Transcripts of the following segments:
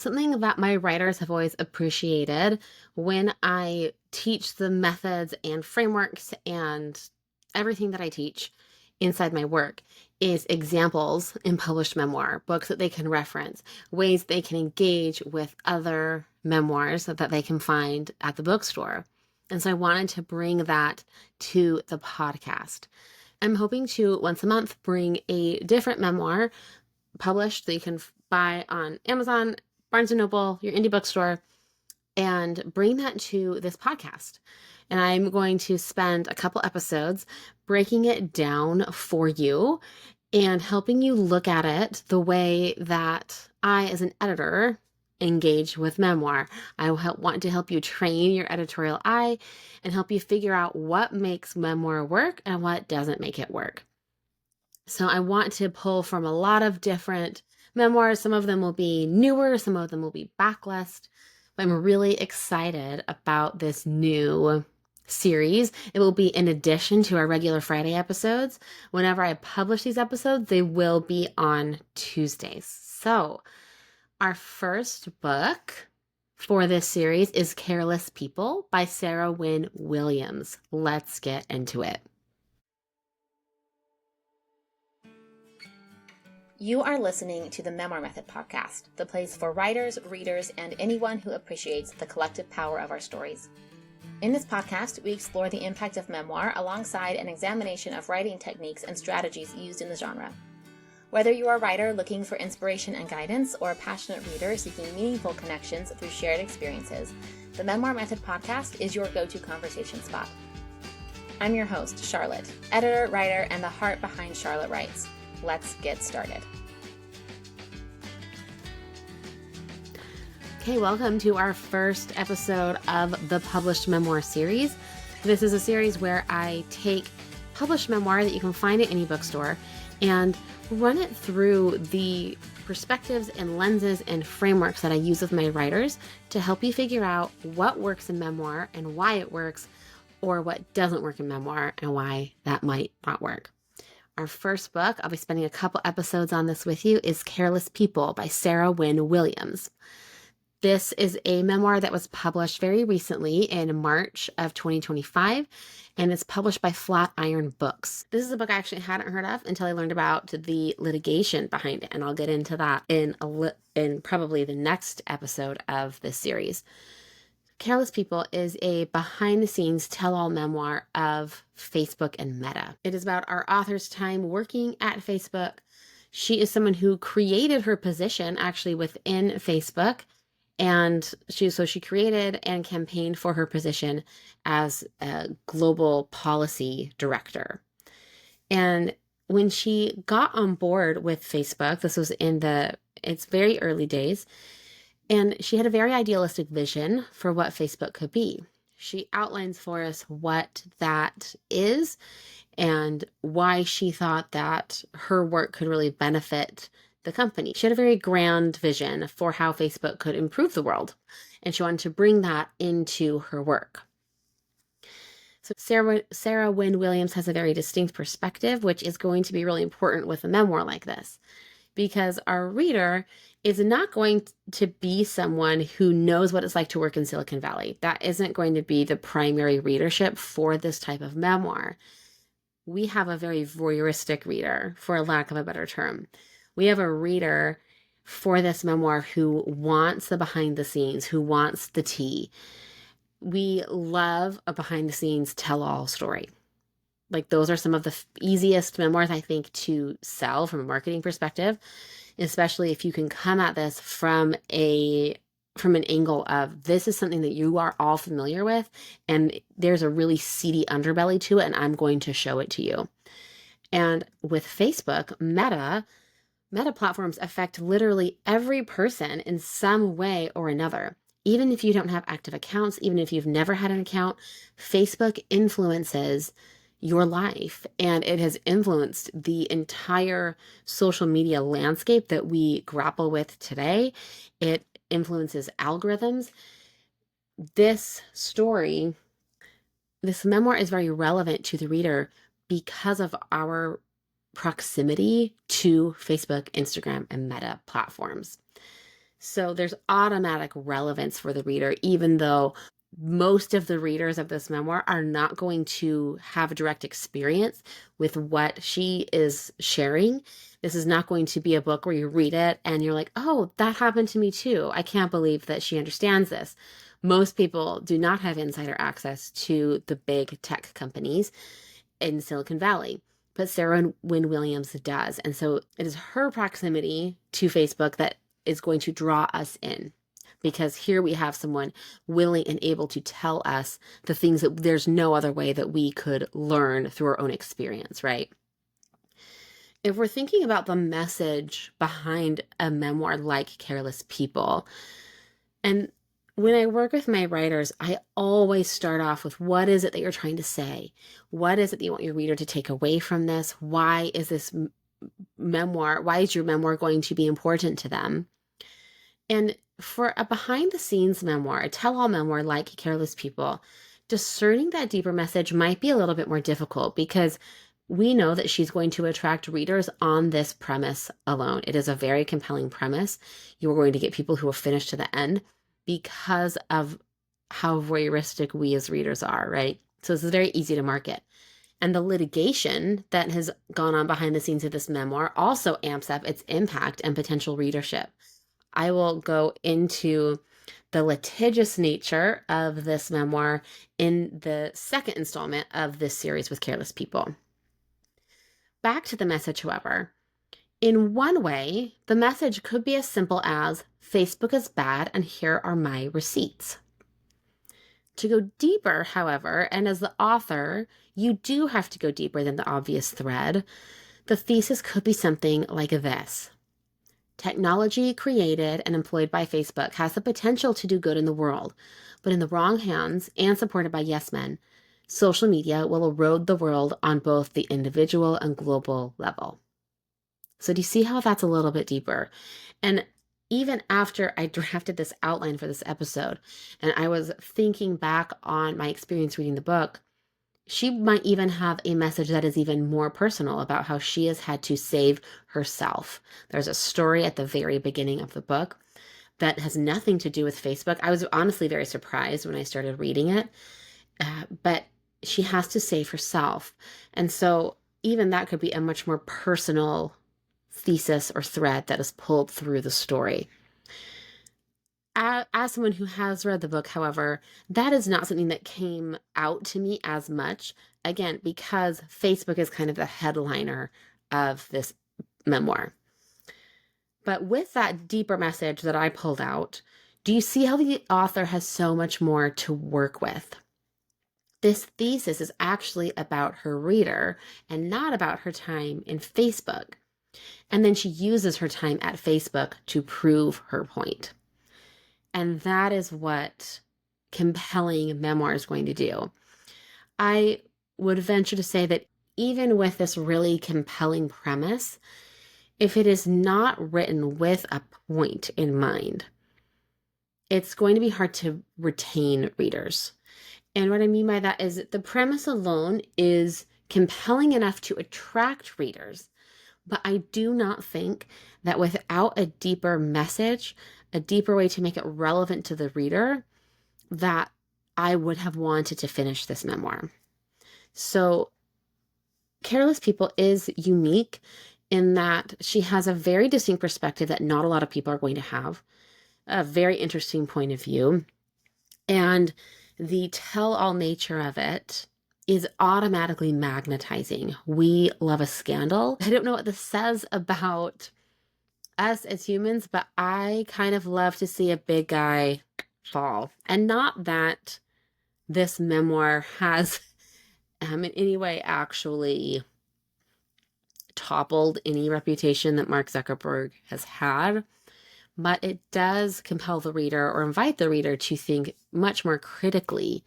Something that my writers have always appreciated when I teach the methods and frameworks and everything that I teach inside my work is examples in published memoir, books that they can reference, ways they can engage with other memoirs that they can find at the bookstore. And so I wanted to bring that to the podcast. I'm hoping to once a month bring a different memoir published that you can buy on Amazon, Barnes & Noble, your indie bookstore, and bring that to this podcast. And I'm going to spend a couple episodes breaking it down for you and helping you look at it the way that I, as an editor, engage with memoir. I want to help you train your editorial eye and help you figure out what makes memoir work and what doesn't make it work. So I want to pull from a lot of different memoirs. Some of them will be newer, some of them will be backlist. But I'm really excited about this new series. It will be in addition to our regular Friday episodes. Whenever I publish these episodes, they will be on Tuesdays. So our first book for this series is Careless People by Sarah Wynn Williams. Let's get into it. You are listening to the Memoir Method podcast, the place for writers, readers, and anyone who appreciates the collective power of our stories. In this podcast, we explore the impact of memoir alongside an examination of writing techniques and strategies used in the genre. Whether you are a writer looking for inspiration and guidance or a passionate reader seeking meaningful connections through shared experiences, the Memoir Method podcast is your go-to conversation spot. I'm your host, Charlotte, editor, writer, and the heart behind Charlotte Writes. Let's get started. Okay, welcome to our first episode of the Published Memoir series. This is a series where I take published memoir that you can find at any bookstore and run it through the perspectives and lenses and frameworks that I use with my writers to help you figure out what works in memoir and why it works, or what doesn't work in memoir and why that might not work. Our first book, I'll be spending a couple episodes on this with you, is Careless People by Sarah Wynn Williams. This is a memoir that was published very recently in March of 2025, and it's published by Flatiron Books. This is a book I actually hadn't heard of until I learned about the litigation behind it, and I'll get into that in probably the next episode of this series. Careless People is a behind-the-scenes tell-all memoir of Facebook and Meta. It is about our author's time working at Facebook. She is someone who created her position actually within Facebook, and she created and campaigned for her position as a global policy director. And when she got on board with Facebook, this was in its very early days, and she had a very idealistic vision for what Facebook could be. She outlines for us what that is and why she thought that her work could really benefit the company. She had a very grand vision for how Facebook could improve the world, and she wanted to bring that into her work. So Sarah Wynn Williams has a very distinct perspective, which is going to be really important with a memoir like this, because our reader is not going to be someone who knows what it's like to work in Silicon Valley. That isn't going to be the primary readership for this type of memoir. We have a very voyeuristic reader, for lack of a better term. We have a reader for this memoir who wants the behind the scenes, who wants the tea. We love a behind the scenes tell-all story. Like, those are some of the easiest memoirs, I think, to sell from a marketing perspective, especially if you can come at this from an angle of, this is something that you are all familiar with, and there's a really seedy underbelly to it, and I'm going to show it to you. And with Facebook, Meta platforms affect literally every person in some way or another. Even if you don't have active accounts, even if you've never had an account, Facebook influences your life, and it has influenced the entire social media landscape that we grapple with today. It influences algorithms. This memoir is very relevant to the reader because of our proximity to Facebook, Instagram, and Meta platforms. So there's automatic relevance for the reader, even though most of the readers of this memoir are not going to have a direct experience with what she is sharing. This is not going to be a book where you read it and you're like, oh, that happened to me too. I can't believe that she understands this. Most people do not have insider access to the big tech companies in Silicon Valley, but Sarah Wynn Williams does. And so it is her proximity to Facebook that is going to draw us in, because here we have someone willing and able to tell us the things that there's no other way that we could learn through our own experience, right? If we're thinking about the message behind a memoir like Careless People, and when I work with my writers, I always start off with, what is it that you're trying to say? What is it that you want your reader to take away from this? Why is this memoir, why is your memoir going to be important to them? And for a behind the scenes memoir, a tell-all memoir like Careless People, discerning that deeper message might be a little bit more difficult, because we know that she's going to attract readers on this premise alone. It is a very compelling premise. You're going to get people who will finish to the end because of how voyeuristic we as readers are, right? So it's very easy to market. And the litigation that has gone on behind the scenes of this memoir also amps up its impact and potential readership. I will go into the litigious nature of this memoir in the second installment of this series with Careless People. Back to the message, however. In one way, the message could be as simple as, Facebook is bad and here are my receipts. To go deeper, however, and as the author, you do have to go deeper than the obvious thread, the thesis could be something like this. Technology created and employed by Facebook has the potential to do good in the world, but in the wrong hands and supported by yes men, social media will erode the world on both the individual and global level. So do you see how that's a little bit deeper? And even after I drafted this outline for this episode, and I was thinking back on my experience reading the book, she might even have a message that is even more personal about how she has had to save herself. There's a story at the very beginning of the book that has nothing to do with Facebook. I was honestly very surprised when I started reading it, but she has to save herself. And so even that could be a much more personal thesis or thread that is pulled through the story. As someone who has read the book, however, that is not something that came out to me as much, again, because Facebook is kind of the headliner of this memoir. But with that deeper message that I pulled out, do you see how the author has so much more to work with? This thesis is actually about her reader and not about her time in Facebook. And then she uses her time at Facebook to prove her point. And that is what compelling memoir is going to do. I would venture to say that even with this really compelling premise, if it is not written with a point in mind, it's going to be hard to retain readers. And what I mean by that is that the premise alone is compelling enough to attract readers, but I do not think that without a deeper message, a deeper way to make it relevant to the reader, that I would have wanted to finish this memoir. So Careless People is unique in that she has a very distinct perspective that not a lot of people are going to have, a very interesting point of view, and the tell-all nature of it is automatically magnetizing. We love a scandal. I don't know what this says about us as humans, but I kind of love to see a big guy fall. And not that this memoir has in any way actually toppled any reputation that Mark Zuckerberg has had, but it does compel the reader or invite the reader to think much more critically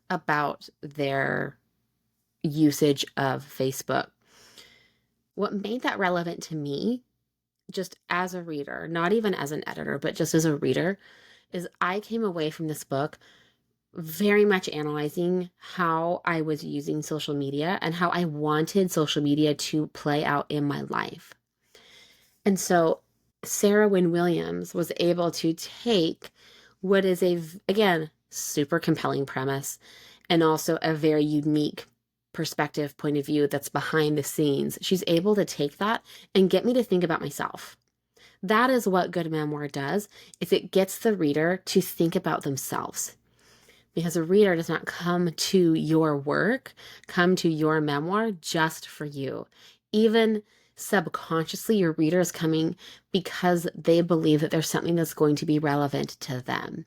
about their usage of Facebook. What made that relevant to me, just as a reader, not even as an editor, but just as a reader, is I came away from this book very much analyzing how I was using social media and how I wanted social media to play out in my life. And so Sarah Wynn Williams was able to take what is again, super compelling premise and also a very unique perspective point of view that's behind the scenes. She's able to take that and get me to think about myself. That is what good memoir does, is it gets the reader to think about themselves. Because a reader does not come to your work, come to your memoir just for you. Even subconsciously, your reader is coming because they believe that there's something that's going to be relevant to them.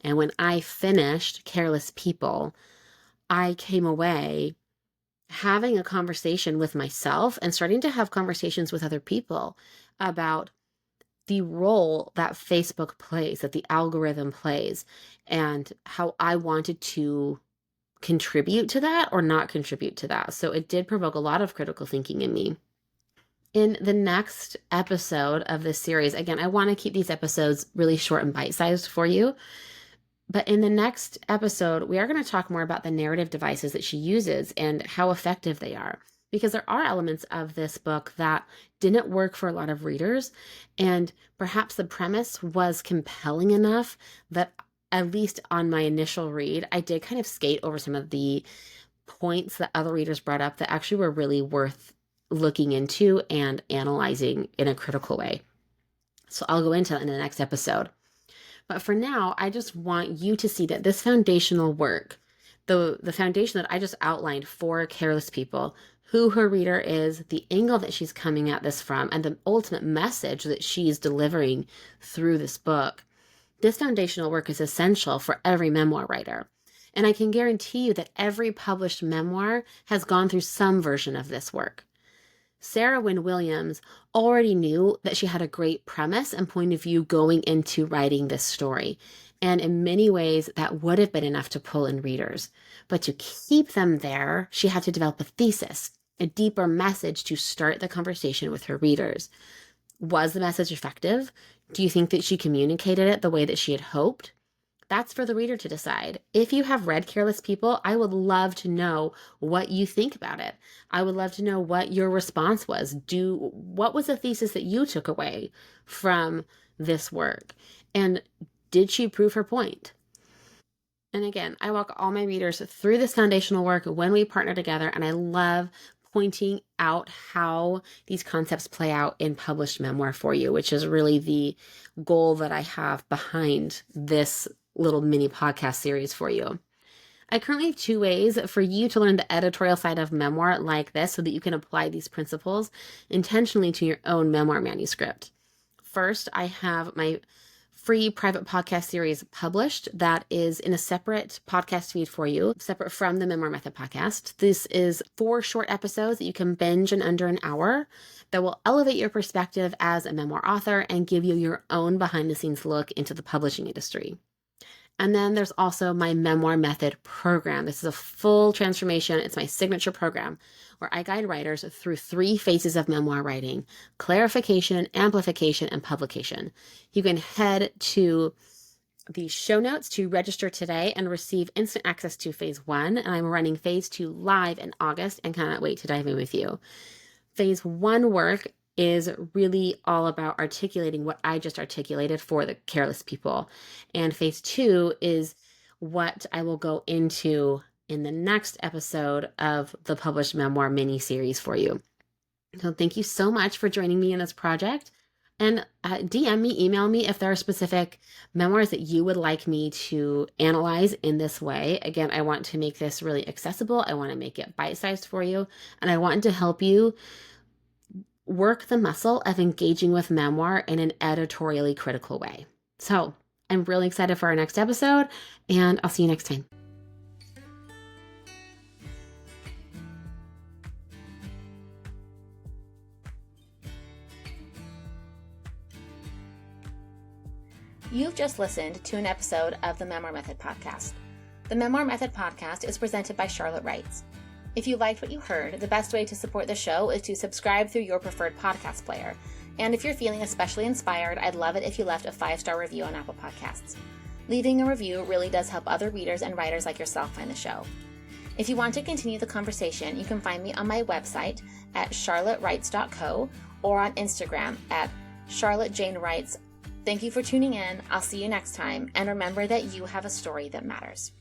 And when I finished Careless People, I came away having a conversation with myself and starting to have conversations with other people about the role that Facebook plays, that the algorithm plays, and how I wanted to contribute to that or not contribute to that. So it did provoke a lot of critical thinking in me. In the next episode of this series, again, I want to keep these episodes really short and bite-sized for you. But in the next episode, we are going to talk more about the narrative devices that she uses and how effective they are. Because there are elements of this book that didn't work for a lot of readers, and perhaps the premise was compelling enough that, at least on my initial read, I did kind of skate over some of the points that other readers brought up that actually were really worth looking into and analyzing in a critical way. So I'll go into that in the next episode. But for now, I just want you to see that this foundational work, the foundation that I just outlined for Careless People, who her reader is, the angle that she's coming at this from, and the ultimate message that she's delivering through this book. This foundational work is essential for every memoir writer. And I can guarantee you that every published memoir has gone through some version of this work. Sarah Wynn Williams already knew that she had a great premise and point of view going into writing this story. And in many ways, that would have been enough to pull in readers. But to keep them there, she had to develop a thesis, a deeper message to start the conversation with her readers. Was the message effective? Do you think that she communicated it the way that she had hoped? That's for the reader to decide. If you have read Careless People, I would love to know what you think about it. I would love to know what your response was. What was the thesis that you took away from this work? And did she prove her point? And again, I walk all my readers through this foundational work when we partner together, and I love pointing out how these concepts play out in published memoir for you, which is really the goal that I have behind this little mini podcast series for you. I currently have 2 ways for you to learn the editorial side of memoir like this so that you can apply these principles intentionally to your own memoir manuscript. First, I have my free private podcast series published that is in a separate podcast feed for you, separate from the Memoir Method podcast. This is 4 short episodes that you can binge in under an hour that will elevate your perspective as a memoir author and give you your own behind-the-scenes look into the publishing industry. And then there's also my Memoir Method program. This is a full transformation. It's my signature program where I guide writers through 3 phases of memoir writing: clarification, amplification, and publication. You can head to the show notes to register today and receive instant access to phase 1. And I'm running phase 2 live in August and cannot wait to dive in with you. Phase 1 work is really all about articulating what I just articulated for the Careless People. And phase 2 is what I will go into in the next episode of the Published Memoir mini-series for you. So thank you so much for joining me in this project. And DM me, email me if there are specific memoirs that you would like me to analyze in this way. Again, I want to make this really accessible. I want to make it bite-sized for you. And I want to help you work the muscle of engaging with memoir in an editorially critical way. So I'm really excited for our next episode, and I'll see you next time. You've just listened to an episode of the Memoir Method podcast. The Memoir Method podcast is presented by Charlotte Wrights. If you liked what you heard, the best way to support the show is to subscribe through your preferred podcast player. And if you're feeling especially inspired, I'd love it if you left a 5-star review on Apple Podcasts. Leaving a review really does help other readers and writers like yourself find the show. If you want to continue the conversation, you can find me on my website at charlottewrights.co or on Instagram at Charlotte Jane writes, "Thank you for tuning in. I'll see you next time. And remember that you have a story that matters."